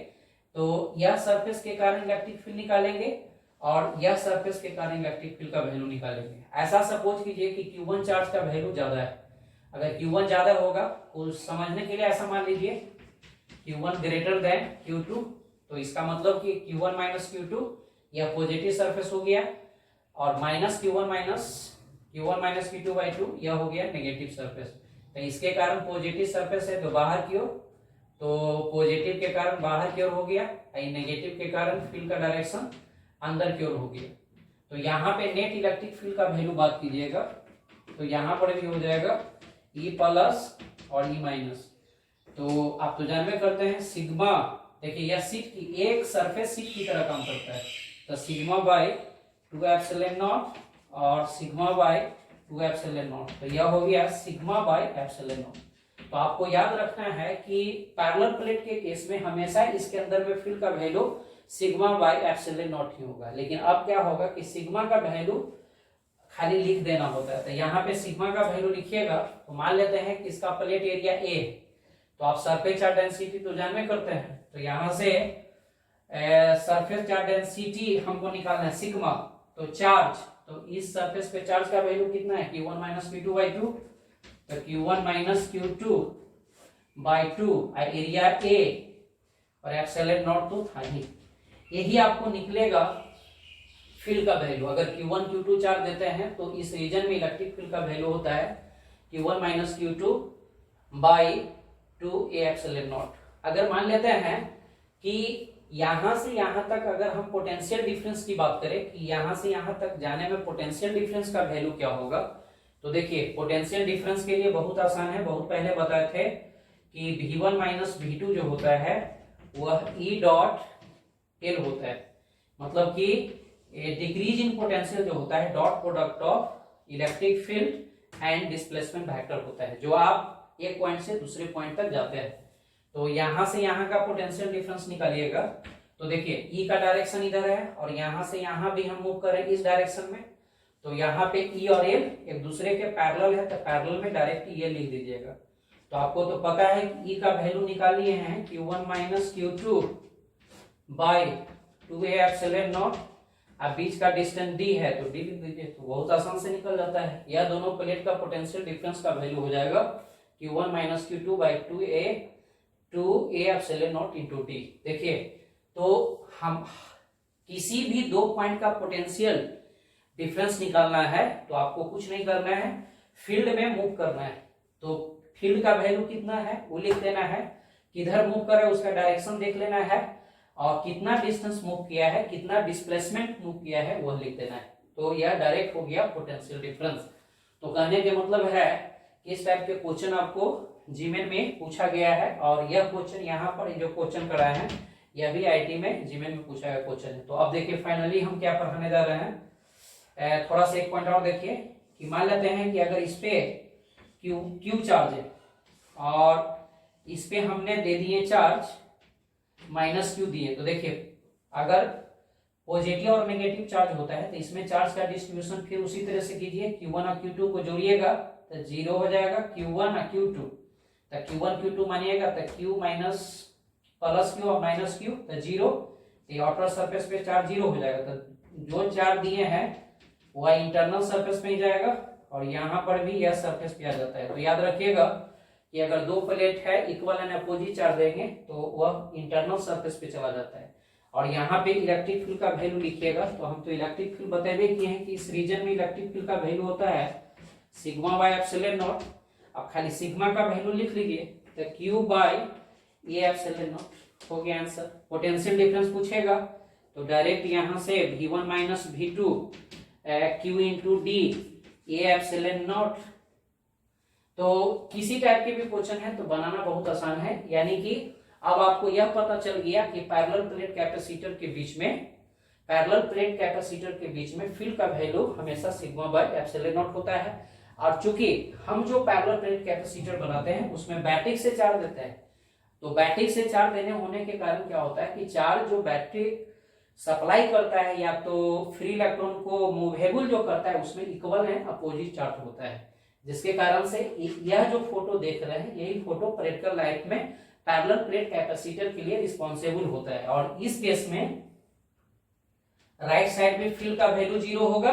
तो यह सरफेस के कारण इलेक्ट्रिक फील्ड निकालेंगे और यह सरफेस के कारण इलेक्ट्रिक फील्ड का वैल्यू निकालेंगे। ऐसा सपोज कीजिए कि Q1 चार्ज का वैल्यू ज्यादा है। अगर Q1 ज्यादा होगा, कुछ समझने के लिए ऐसा मान लीजिए Q1 ग्रेटर देन Q2, तो इसका मतलब कि Q1 माइनस Q2 यह पॉजिटिव सरफेस हो गया, और minus Q1 minus Q2 by 2 यह हो गया नेगेटिव सरफेस। तो इसके कारण पॉजिटिव सरफेस है तो बाहर की ओर, तो पॉजिटिव के कारण बाहर की ओर हो गया, नेगेटिव के कारण फील्ड का डायरेक्शन अंदर की ओर हो गया। तो यहाँ पे नेट इलेक्ट्रिक फील्ड का वैल्यू बात कीजिएगा तो यहाँ पर भी हो जाएगा E प्लस और E माइनस। तो आप तो जानवे करते हैं सिग्मा, देखिए यह सीट की एक सरफेस सीट की तरह काम करता है। तो सिग्मा बाय 2 एप्सिलॉन नॉट और सिग्मा बाय 2 एप्सिलॉन नॉट, तो यह हो गया सिग्मा बाय एप्सिलॉन नॉट। तो आपको याद रखना है कि पैरेलल प्लेट के केस में हमेशा इसके अंदर में फील्ड का value sigma by epsilon not ही होगा। लेकिन अब क्या होगा कि सिग्मा का वैल्यू खाली लिख देना होता है। तो यहाँ पे सिग्मा का वैल्यू लिखिएगा। तो मान लेते हैं कि इसका प्लेट एरिया A, तो आप सरफेस चार्ज डेंसिटी तो जानवे करते हैं। तो यहाँ से सरफेस चार्ज डेंसिटी हमको निकालना है सिग्मा, तो चार्ज, तो इस सरफेस पे चार्ज का वैल्यू कितना है Q1 माइनस Q2 बाई 2, तो Q1 minus Q2 by 2 area A और एप्सिलॉन नॉट तो था ही, यही आपको निकलेगा फील्ड का वैल्यू। अगर Q1 Q2 चार्ज देते हैं तो इस रीजन में इलेक्ट्रिक फील्ड का वैल्यू होता है Q1 minus Q2 by 2 A epsilon not. अगर मान लेते हैं कि यहां से यहां तक अगर हम पोटेंशियल डिफरेंस की बात करें कि यहां से यहां तक जाने में पोटेंशियल डिफरेंस का वैल्यू क्या होगा, तो देखिए पोटेंशियल डिफरेंस के लिए बहुत आसान है, बहुत पहले बताए थे कि V1 माइनस V2 जो होता है वह E डॉट L होता है। मतलब कि डिक्रीज इन पोटेंशियल जो होता है dot product of electric field and displacement vector होता है, जो आप एक पॉइंट से दूसरे पॉइंट तक जाते हैं। तो यहां से यहां का पोटेंशियल डिफरेंस निकालिएगा। तो देखिए E का डायरेक्शन इधर है और यहां से यहां भी हम मूव करें इस डायरेक्शन में, तो यहाँ पे E और L एक दूसरे के पैरेलल है, तो पैरेलल में डायरेक्ट ये लिख दीजिएगा। तो आपको तो पता है कि E का वैल्यू निकाल लिए हैं Q1 minus Q2 by 2A epsilon not. अब बीच का डिस्टेंस D है तो D लिख दीजिए, तो बहुत आसान से निकल जाता है। यह दोनों प्लेट का पोटेंशियल डिफरेंस का वैल्यू हो जाएगा Q1 minus Q2 by 2A epsilon not into D। देखिए, तो हम किसी भी 2 पॉइंट का पोटेंशियल डिफरेंस निकालना है तो आपको कुछ नहीं करना है, फील्ड में मूव करना है। तो फील्ड का वैल्यू कितना है वो लिख देना है, किधर मूव कर रहा है उसका डायरेक्शन देख लेना है, और कितना डिस्टेंस मूव किया है, कितना डिस्प्लेसमेंट मूव किया है वह लिख देना है। तो यह डायरेक्ट हो गया पोटेंशियल डिफरेंस। तो कहने के मतलब है कि इस टाइप के क्वेश्चन आपको जीमेल में पूछा गया है, और यह क्वेश्चन यहाँ पर जो क्वेश्चन कराए हैं यह भी आईटी में जीमेल में पूछा गया क्वेश्चन है। तो अब देखिए फाइनली हम क्या पढ़ाने जा रहे हैं। थोड़ा सा एक पॉइंट और देखिए कि मान लेते हैं कि अगर इस पे क्यू चार्ज है और इस पे हमने दे दिए चार्ज माइनस क्यू दिए, तो देखिए अगर पॉजिटिव और नेगेटिव चार्ज होता है तो इसमें चार्ज का डिस्ट्रीब्यूशन फिर उसी तरह से कीजिए, Q1 और Q2 को जोड़िएगा तो 0 हो जाएगा, Q1 और Q2 तो Q1 Q2 मानिएगा तो Q माइनस प्लस Q और माइनस Q तो 0, ये आउटर सरफेस पे चार्ज 0 हो जाएगा, तो जो चार्ज दिए हैं वह इंटरनल सरफेस पे ही जाएगा और यहाँ पर भी यह सरफेस पे आ जाता है। तो याद रखिएगा कि अगर दो प्लेट है इक्वल एंड अपोजिट चार्ज देंगे तो वह इंटरनल सरफेस पे चला जाता है। और यहाँ पे इलेक्ट्रिक फील्ड का वैल्यू लिखिएगा, तो हम तो इलेक्ट्रिक फील्ड बतेबे किए हैं कि इस रीजन में इलेक्ट्रिक फील्ड का वैल्यू होता है सिग्मा बाय एप्सिलॉन नॉट। अब खाली सिग्मा का वैल्यू लिख लीजिए तो Q by A epsilon not हो गया आंसर। पोटेंशियल डिफरेंस पूछेगा तो डायरेक्ट यहाँ से V1 minus V2 Q into D A epsilon not. तो किसी टाइप के भी क्वेश्चन है तो बनाना बहुत आसान है, यानी कि अब आपको यह पता चल गया कि पैरेलल प्लेट कैपेसिटर के बीच में फील्ड का वैल्यू हमेशा सिग्मा बाय एप्सिलॉन नॉट होता है। और चूंकि हम जो पैरेलल प्लेट कैपेसिटर बनाते हैं उसमें बैटरी से चार्ज देते हैं, तो बैटरी से चार्ज देने होने के कारण क्या होता है कि चार्ज जो बैटरी सप्लाई करता है या तो फ्री इलेक्ट्रॉन को मूवेबल जो करता है उसमें इक्वल है अपोजिट चार्ज होता है, जिसके कारण से यह जो फोटो देख रहे हैं यही फोटो प्रैक्टिकल लाइफ में पैरेलल प्लेट कैपेसिटर के लिए रिस्पॉन्सिबल होता है। और इस केस में राइट साइड में फील्ड का वैल्यू 0 होगा,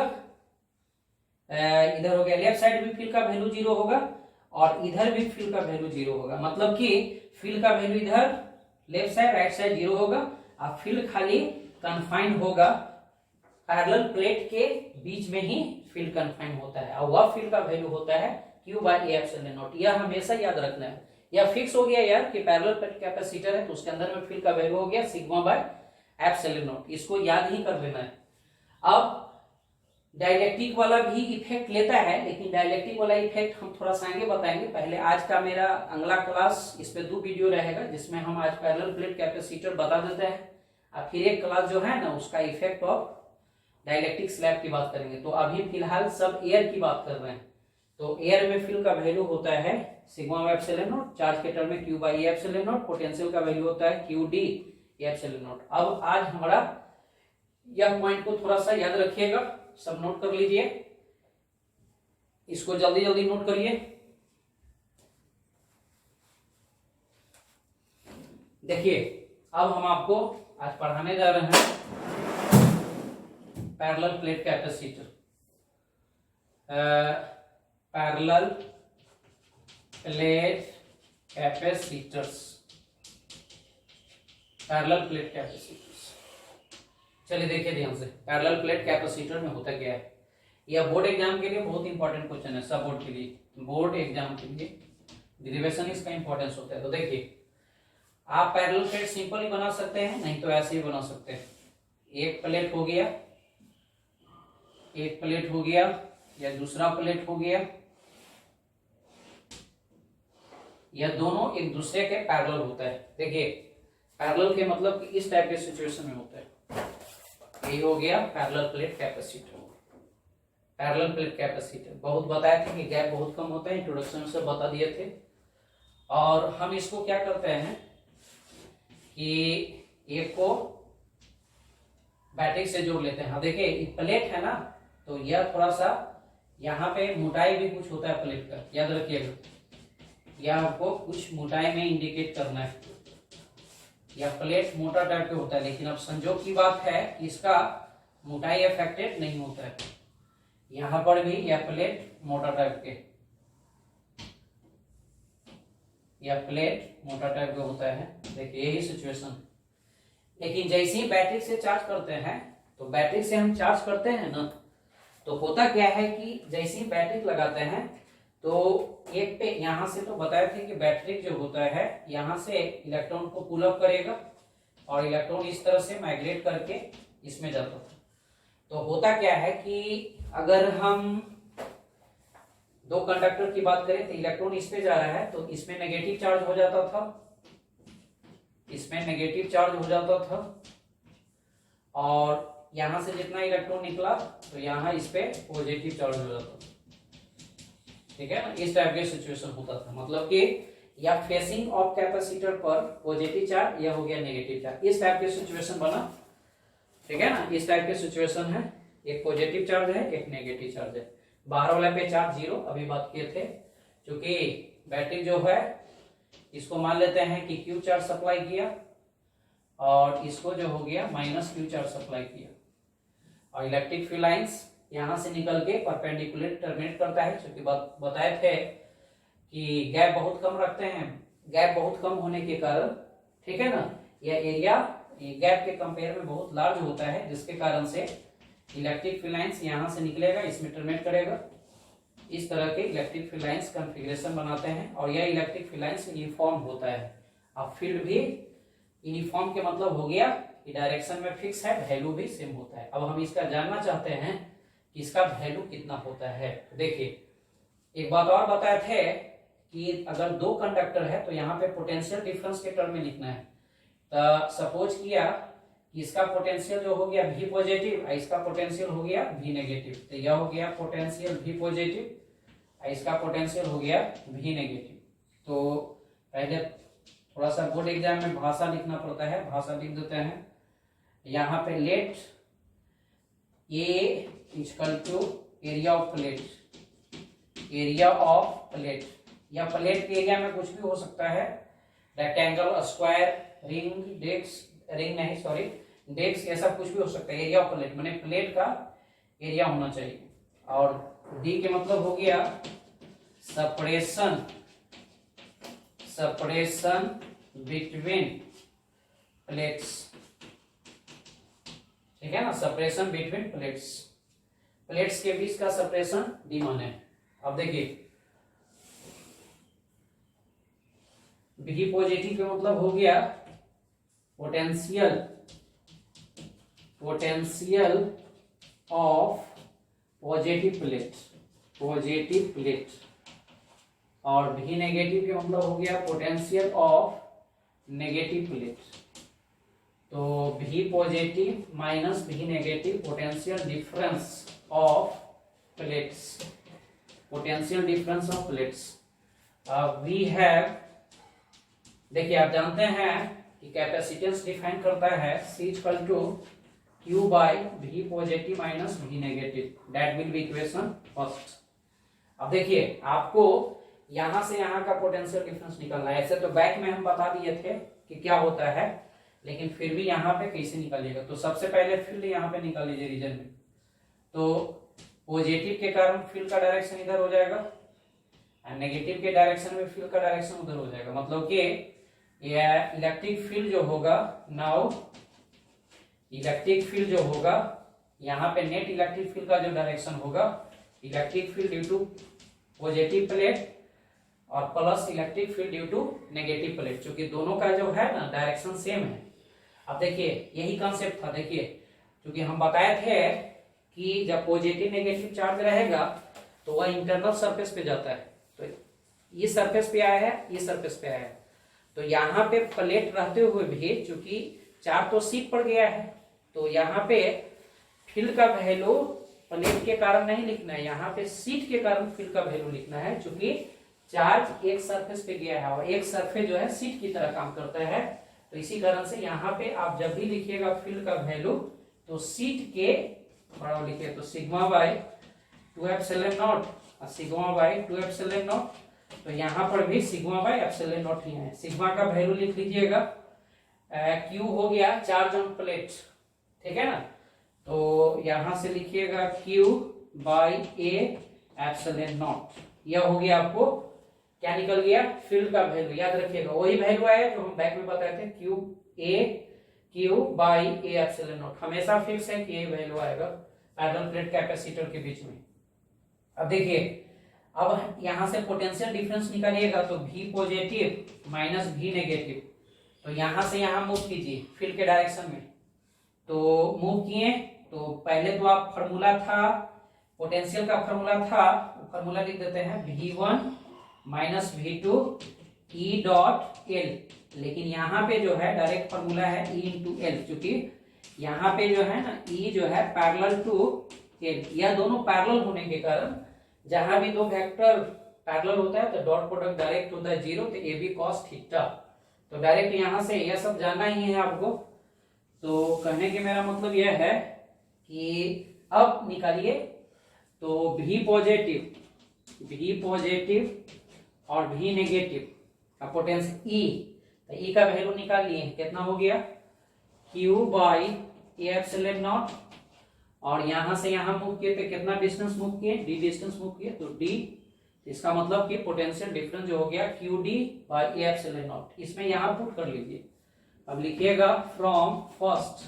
इधर हो गया लेफ्ट साइड में फील्ड का वैल्यू 0 होगा और इधर भी फील्ड का वैल्यू 0 होगा, मतलब कि फील्ड का वैल्यू इधर लेफ्ट साइड राइट साइड 0 होगा और फील्ड खाली कन्फाइंड होगा पैरेलल प्लेट के बीच में ही फील्ड कन्फाइंड होता है और वह फील्ड का वैल्यू होता है Q by A epsilon not. यह हमेशा याद रखना है, यह फिक्स हो गया यार कि पैरेलल प्लेट कैपेसिटर है तो उसके अंदर में फील्ड का वैल्यू हो गया सिग्मा बाय एप्सिलॉन नॉट, इसको याद ही कर लेना है। अब डाइलेक्ट्रिक वाला भी इफेक्ट लेता है, लेकिन डाइलेक्ट्रिक वाला इफेक्ट हम थोड़ा सा आगे बताएंगे। पहले आज का मेरा अगला क्लास इस पे 2 वीडियो रहेगा जिसमें हम आज पैरेलल प्लेट कैपेसिटर बता देते हैं और फिर एक क्लास जो है ना उसका इफेक्ट ऑफ डाइलेक्ट्रिक स्लैब की बात करेंगे। तो अभी फिलहाल सब एयर की बात कर रहे हैं, तो एयर में फील्ड का वैल्यू होता है sigma by epsilon not, charge के टर्म में Q by A epsilon not, potential का वैल्यू होता है Q D A epsilon not. अब आज हमारा यह पॉइंट को थोड़ा सा याद रखिएगा, सब नोट कर लीजिए, इसको जल्दी जल्दी नोट करिए। देखिए अब हम आपको आज पढ़ाने जा रहे हैं parallel plate capacitor. Parallel plate capacitors, parallel plate capacitors. चलिए देखिए ध्यान से पैरेलल प्लेट कैपेसिटर में होता क्या है। यह बोर्ड एग्जाम के लिए बहुत इंपॉर्टेंट क्वेश्चन है, सब बोर्ड के लिए, बोर्ड एग्जाम के लिए डेरिवेशन इसका इंपॉर्टेंस होता है। तो देखिए आप पैरेलल प्लेट सिंपल ही बना सकते हैं, नहीं तो ऐसे ही बना सकते हैं। एक प्लेट हो गया, एक प्लेट हो गया या दूसरा प्लेट हो गया, यह दोनों एक दूसरे के पैरेलल होता है। देखिए पैरेलल के मतलब कि इस टाइप के सिचुएशन में होता है। यही हो गया parallel plate capacitor. Parallel plate capacitor बहुत बताए थे कि गैप बहुत कम होता है, इंट्रोडक्शन से बता दिए थे। और हम इसको क्या करते हैं कि एक को बैटरी से जोड़ लेते हैं। हाँ देखिए प्लेट है ना, तो यह थोड़ा सा यहाँ पे मोटाई भी कुछ होता है प्लेट का, याद रखिएगा, यह आपको कुछ मोटाई में इंडिकेट करना है। यह प्लेट मोटा टाइप के होता है, लेकिन अब संजोग की बात है कि इसका मोटाई अफेक्टेड नहीं होता है। यहाँ पर भी यह प्लेट मोटा टाइप के, यह प्लेट मोटा टाइप का होता है। देखिए यही सिचुएशन। लेकिन जैसे ही बैटरी से चार्ज करते हैं, तो बैटरी से हम चार्ज करते हैं ना, तो होता क्या है कि जैसे ही बैटरी लगाते हैं तो एक पे यहाँ से तो बताए थे कि बैटरी जो होता है यहाँ से इलेक्ट्रॉन को पुल अप करेगा और इलेक्ट्रॉन इस तरह से माइग्रेट करके इसमें जाता है। तो होता क्या है कि अगर हम दो कंडक्टर की बात करें तो इलेक्ट्रॉन इस पे जा रहा है तो इसमें नेगेटिव चार्ज हो जाता था, इसमें नेगेटिव चार्ज हो जाता था, और यहां से जितना इलेक्ट्रॉन निकला तो यहाँ इस पे पॉजिटिव चार्ज हो जाता था। ठीक है ना, इस टाइप के सिचुएशन होता था। मतलब कि या फेसिंग ऑफ कैपेसिटर पर पॉजिटिव चार्ज, या हो गया नेगेटिव चार्ज। इस टाइप के सिचुएशन बना, ठीक है ना, इस टाइप के सिचुएशन है, एक पॉजिटिव चार्ज है, एक नेगेटिव चार्ज है। बाहर वाले पे चार्ज 0 अभी बात किए थे, क्योंकि बैटरी जो है इसको मान लेते हैं कि क्यू चार्ज सप्लाई किया और इसको जो हो गया माइनस क्यू चार्ज सप्लाई किया, और इलेक्ट्रिक फील्ड लाइंस यहां से निकल के परपेंडिकुलर टर्मिनेट करता है। क्योंकि बताए थे कि गैप बहुत कम रखते हैं, गैप बहुत कम होने के कारण, ठीक है ना, यह एरिया गैप के कंपेयर में बहुत लार्ज होता है, जिसके कारण से इलेक्ट्रिक फील्ड लाइंस यहां से निकलेगा, इसमें टर्मिनेट करेगा। इस तरह के इलेक्ट्रिक फील्ड लाइंस कॉन्फ़िगरेशन बनाते हैं, और यह इलेक्ट्रिक फील्ड लाइंस यूनिफॉर्म होता है। अब फील्ड भी यूनिफॉर्म के मतलब हो गया कि डायरेक्शन में फिक्स है, वैल्यू भी सेम होता है। अब हम इसका जानना चाहते हैं कि इसका वैल्यू कितना होता है। तो देखिए, एक बात और बताए थे कि अगर दो कंडक्टर है तो यहाँ पे पोटेंशियल डिफरेंस के टर्म में लिखना है। तो सपोज किया कि इसका पोटेंशियल जो हो गया V पॉजिटिव, इसका पोटेंशियल हो गया V नेगेटिव, तो यह हो गया पोटेंशियल V पॉजिटिव, इसका पोटेंशियल हो गया V नेगेटिव। तो पहले थोड़ा सा बोर्ड एग्जाम में भाषा लिखना पड़ता है, भाषा लिख देते हैं। यहाँ पे let A equal to area of plate, area of plate, या प्लेट के एरिया में कुछ भी हो सकता है, rectangle, square, ring, disc, ring नहीं सॉरी डिस्क, ऐसा कुछ भी हो सकता है। एरिया ऑफ प्लेट माने प्लेट का एरिया होना चाहिए। और डी के मतलब हो गया सेपरेशन, सेपरेशन बिटवीन प्लेट्स, ठीक है ना, सेपरेशन बिटवीन प्लेट्स, प्लेट्स के बीच का सेपरेशन डी माने। अब देखिए बी पॉजिटिव का मतलब हो गया potential, potential of positive plate, positive plate, और भी नेगेटिव का मतलब हो गया पोटेंशियल ऑफ नेगेटिव प्लेट। तो भी पॉजिटिव माइनस भी negative, potential difference of plates, potential difference of plates. We have, देखिए आप जानते हैं कि कैपेसिटेंस डिफाइन करता है C equal to Q by V positive minus V negative, that will be equation first. अब देखिए आपको यहां से यहां का पोटेंशियल डिफरेंस निकालना है। ऐसे तो बैक में हम बता दिए थे कि क्या होता है, लेकिन फिर भी यहाँ पे कैसे निकालिएगा। तो सबसे पहले फील्ड यहाँ पे निकाल लीजिए रीजन में। तो पॉजिटिव के कारण फील्ड का डायरेक्शन इधर हो जाएगा, और नेगेटिव के डायरेक्शन में फील्ड का डायरेक्शन उधर हो जाएगा। मतलब कि यह इलेक्ट्रिक फील्ड जो होगा, नाउ इलेक्ट्रिक फील्ड जो होगा यहाँ पे, नेट इलेक्ट्रिक फील्ड का जो डायरेक्शन होगा, electric field due to positive plate और plus electric field due to negative plate, क्योंकि दोनों का जो है ना डायरेक्शन सेम है। अब देखिए यही कॉन्सेप्ट था। देखिए क्योंकि हम बताए थे कि जब पॉजिटिव नेगेटिव चार्ज रहेगा तो वह इंटरनल सरफेस पे जाता है। तो ये सरफेस पे आया है, ये सरफेस पे आया है, तो यहाँ पे प्लेट रहते हुए भी चूंकि चार्ज तो सीट पड़ गया है, तो यहाँ पे फील्ड का वैल्यू प्लेट के कारण नहीं लिखना है, यहाँ पे सीट के कारण फील्ड का वैल्यू लिखना है। चूंकि चार्ज एक सरफेस पे गया है और एक सरफेस जो है सीट की तरह काम करता है, तो इसी कारण से यहाँ पे आप जब भी लिखिएगा फील्ड का वैल्यू तो सीट के बराबर लिखिए, तो sigma by 2 epsilon not, sigma by 2 epsilon not. तो यहाँ पर भी सिग्मा बाई एप्सिलॉन नॉट ही है। सिग्मा का वैल्यू लिख लीजिएगा, क्यू हो गया चार्ज ऑन प्लेट, ठीक है ना, तो यहां से लिखिएगा Q by A epsilon not. यह हो गया आपको क्या निकल गया, फील्ड का वैल्यू। याद रखिएगा वही वैल्यू आया जो हम बैक में बताए थे, Q by A epsilon not, हमेशा फिक्स है कि ये वैल्यू आएगा पैरेलल प्लेट कैपेसिटर के बीच में। अब देखिए अब यहां से पोटेंशियल डिफरेंस निकालिएगा, तो V positive minus V negative, तो यहां से यहां मूव कीजिए फील्ड के डायरेक्शन में। तो मूव किए, तो पहले तो आप फार्मूला था, पोटेंशियल का फार्मूला था, फार्मूला लिख देते हैं V1 minus V2 E dot L, लेकिन यहाँ पे जो है डायरेक्ट फार्मूला है E इंटू एल, क्योंकि यहाँ पे जो है ना E जो है पैरेलल टू L, यह दोनों पैरेलल होने के कारण जहां भी दो वेक्टर पैरेलल होता है तो डॉट प्रोडक्ट डायरेक्ट होता है 0, तो ए बी कॉस थीटा। तो डायरेक्ट यहां से यह सब जानना ही है आपको। तो कहने के मेरा मतलब यह है कि अब निकालिए, तो भी पॉजिटिव और भी नेगेटिव का पोटेंशियल ई, तो ई का वैल्यू निकाल लिए, कितना हो गया Q by A epsilon not, और यहां से यहां मूव किए तो कितना डिस्टेंस मूव किए, d डिस्टेंस मूव किए, तो d, इसका मतलब कि पोटेंशियल डिफरेंस जो हो गया QD by A epsilon not. इसमें यहां पुट कर लीजिए। अब लिखिएगा फ्रॉम फर्स्ट,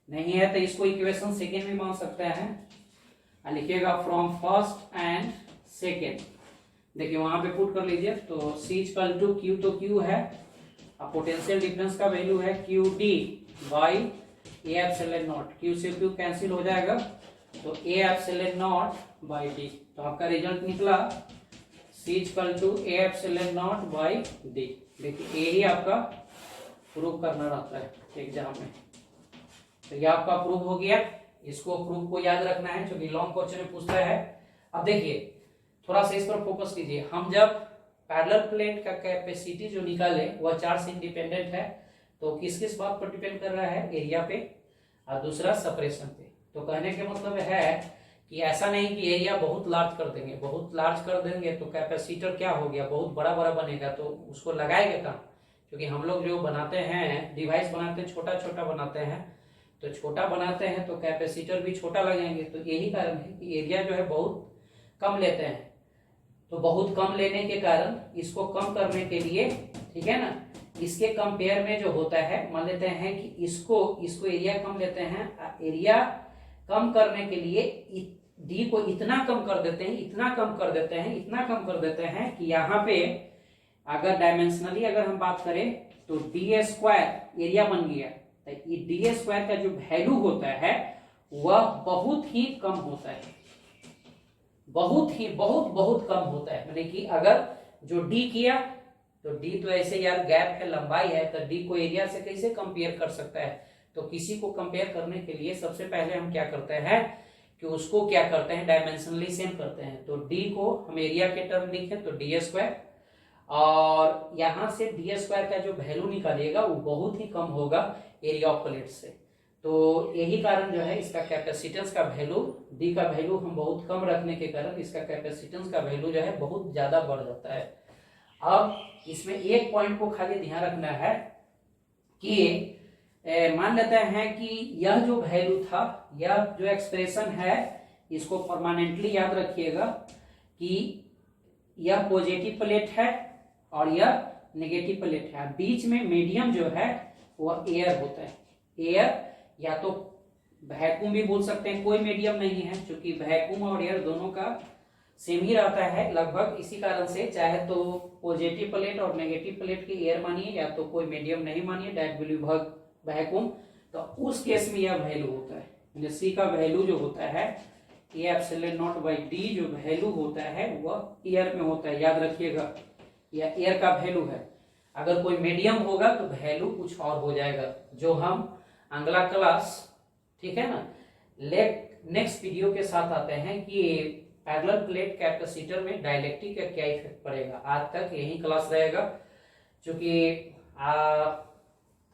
नहीं है तो इसको इक्वेशन सेकेंड भी मान सकते हैं, लिखिएगा फ्रॉम फर्स्ट एंड सेकेंड। देखिए वहां पे पुट कर लीजिए, तो C इक्वल टू Q, तो Q है, अब पोटेंशियल डिफरेंस का वैल्यू है QD by A epsilon not, Q से Q कैंसिल हो जाएगा, तो A epsilon not by D. तो आपका रिजल्ट निकला C equal to A epsilon not by D. देखिए यही आपका प्रूव करना रहता है एग्जाम में। तो ये आपका प्रूव हो गया, इसको प्रूव को याद रखना है क्योंकि लॉन्ग क्वेश्चन में पूछता है। अब देखिए थोड़ा सा इस पर फोकस कीजिए, हम जब पैरेलल प्लेट का कैपेसिटी जो निकाले वह चार्ज से इंडिपेंडेंट है, तो किस किस बात पर डिपेंड कर रहा है, एरिया पे और दूसरा सेपरेशन पे। तो कहने के मतलब है कि ऐसा नहीं कि एरिया बहुत लार्ज कर देंगे, बहुत लार्ज कर देंगे तो कैपेसिटर क्या हो गया, बहुत बड़ा बड़ा बनेगा, तो उसको लगाएगा कहाँ, क्योंकि हम लोग जो बनाते हैं डिवाइस बनाते हैं छोटा छोटा बनाते हैं, तो छोटा बनाते हैं तो कैपेसिटर भी छोटा लगाएंगे। तो यही कारण है कि एरिया जो है बहुत कम लेते हैं, तो बहुत कम लेने के कारण इसको कम करने के लिए, ठीक है ना, इसके कंपेयर में जो होता है, मान लेते हैं कि इसको एरिया कम लेते हैं, एरिया कम करने के लिए डी को इतना कम कर देते हैं, इतना कम कर देते हैं, इतना कम कर देते हैं कि यहाँ पे अगर डायमेंशनली अगर हम बात करें तो डी स्क्वायर एरिया बन गया, तो डी स्क्वायर का जो वैल्यू होता है वह बहुत ही कम होता है, बहुत ही बहुत कम होता है। माने कि अगर जो डी किया तो डी तो ऐसे यार गैप है, लंबाई है, तो डी को एरिया से कैसे कंपेयर कर सकता है। तो किसी को कंपेयर करने के लिए सबसे पहले हम क्या करते हैं कि उसको क्या करते हैं, डायमेंशनली सेम करते हैं। तो डी को हम एरिया के टर्म लिखें तो डी स्क्वायर, और यहां से डी स्क्वायर का जो वैल्यू निकालिएगा वो बहुत ही कम होगा एरिया ऑफ प्लेट से। तो यही कारण जो है इसका कैपेसिटेंस का वैल्यू, डी का वैल्यू हम बहुत कम रखने के कारण इसका कैपेसिटेंस का वैल्यू जो है बहुत ज्यादा बढ़ जाता है। अब इसमें एक पॉइंट को खाली ध्यान रखना है कि मान लेते हैं कि यह जो वैल्यू था, यह जो एक्सप्रेशन है, इसको परमानेंटली याद रखिएगा कि यह पॉजिटिव प्लेट है और यह नेगेटिव प्लेट है। बीच में मीडियम जो है वह एयर होता है, एयर या तो वैक्यूम भी बोल सकते हैं, कोई मीडियम नहीं है क्योंकि वैक्यूम और एयर दोनों का सेम ही रहता है लगभग। इसी कारण से चाहे तो पॉजिटिव प्लेट और नेगेटिव प्लेट की एयर मानिए या तो कोई मीडियम नहीं मानिए, डायरेक्ट विभव वैक्यूम, तो उस केस में यह वैल्यू होता है। सी का वैल्यू जो होता है ए एप्सिलॉन नॉट बाई डी, जो वैल्यू होता है वह एयर में होता है, याद रखिएगा यह एयर का वैल्यू है। अगर कोई मीडियम होगा तो वैल्यू कुछ और हो जाएगा, जो हम अगला क्लास, ठीक है ना, नेक्स्ट वीडियो के साथ आते हैं कि पैरेलल प्लेट कैपेसिटर में डाइलेक्ट्रिक का क्या इफेक्ट पड़ेगा। आज तक यही क्लास रहेगा, क्योंकि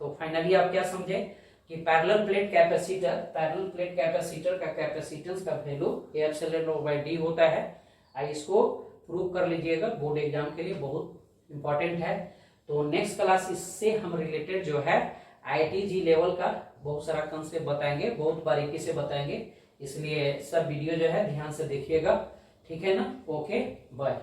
तो फाइनली आप क्या समझे कि पैरेलल प्लेट कैपेसिटर का कैपेसिटेंस का value epsilon not by D होता है। इसको प्रूव कर लीजिएगा, बोर्ड एग्जाम के लिए बहुत इंपॉर्टेंट है। तो नेक्स्ट क्लास इससे हम रिलेटेड जो है IIT लेवल का बहुत सारा कंसेप्ट बताएंगे, बहुत बारीकी से बताएंगे, इसलिए सब वीडियो जो है ध्यान से देखिएगा, ठीक है ना। Okay bye.